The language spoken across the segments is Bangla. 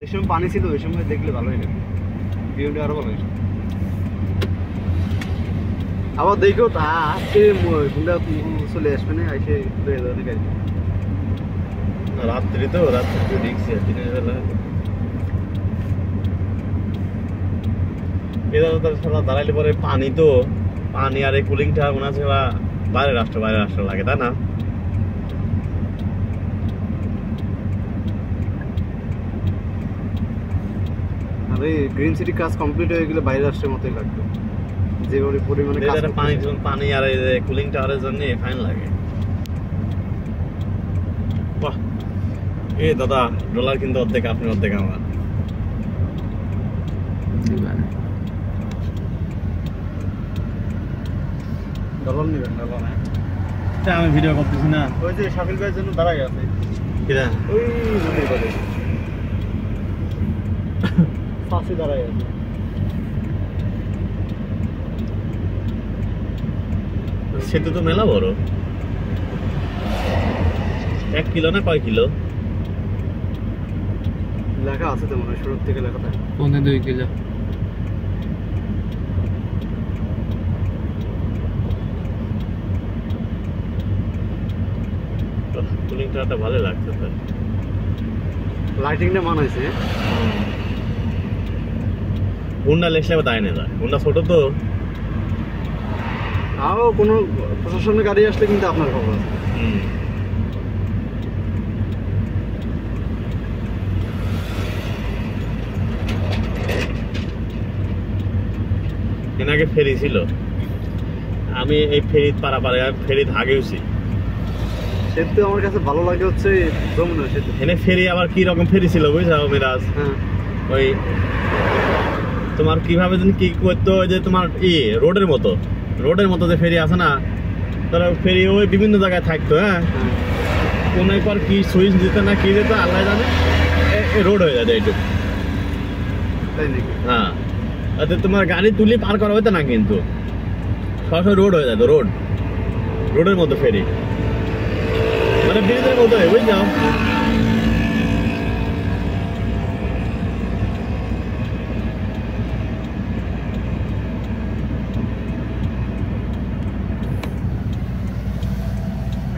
এই সময় পানি ছিল, ওই সময় দেখলে ভালোই লাগে, ভিউটা আরো ভালো হয়েছে। আবার দেখো তা আজকে চলে আসবে না, এসে রাত্রি তো রাত্রি দেখছি দিনের বেলা এরা দাঁড়াইলে পরে পানি তো পানি আর এই কুলিংটা মনে হচ্ছে বাইরে রাষ্ট্র লাগে, তাই না? আরে গ্রিন সিটি কাজ কমপ্লিট হয়ে গেলে বাইরে রাষ্ট্রের মতোই লাগবে, যে পরিমাণে পানি আর এই কুলিং টাওয়ারের জন্য ফাইন লাগে। বাহ, এ দাদা ডলার কিন্তু অর্ধেক আপনি অর্ধেক আমার। ডলার নেবেন? ডলার না, আমি ভিডিও করতেছি না। ওই যে শাকিল ভাইয়ের জন্য দাঁড়াই আছে কিনা, ওই নদীর পাড়ে ফাঁসি দাঁড়াই আছে। সেতু তো মেলা বড়, 1 কিলো না কয় কিলো লেখা আছে তো মনে হয়, শুরু থেকে লেখা থাকে 2.5 কিলো। কুলিংটা ভালো লাগছে, লাইটিংটা মানাইছে। হুন্ডা লেসে দায় না যায়, হুন্ডা ছোট তো, তাও কোনো প্রশাসনের গাড়ি আসলে কিন্তু আপনার খবর আছে। এর আগে ফেরি ছিল, আমি এই ফেরি পারাপারে ফেরি আগেওছি, সেতু আমার কাছে ভালো লাগে হচ্ছে যমুনা সেতু। এনে ফেরি আবার কি রকম ফেরি ছিল বুঝছো মিরাজ? ওই তোমার কিভাবে কি করতো, যে তোমার রোডের মতো যে ফেরি আছে না, তারা ফেরি ওই বিভিন্ন জায়গায় থাকতো। হ্যাঁ, কোন পর কি সুইচ দিতে না কি দিত আল্লাহ জানে, রোড হয়ে যায় এইটুকু। হ্যাঁ, তোমার গাড়ি তুলি পার করা হইতো না, কিন্তু সরাসরি রোড হয়ে যেত, রোডের মতো ফেরি, মানে ব্রিজের মতো বুঝছো।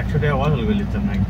একশো টাকা ওয়াজ হল বেলিচ্ছেন নাকি?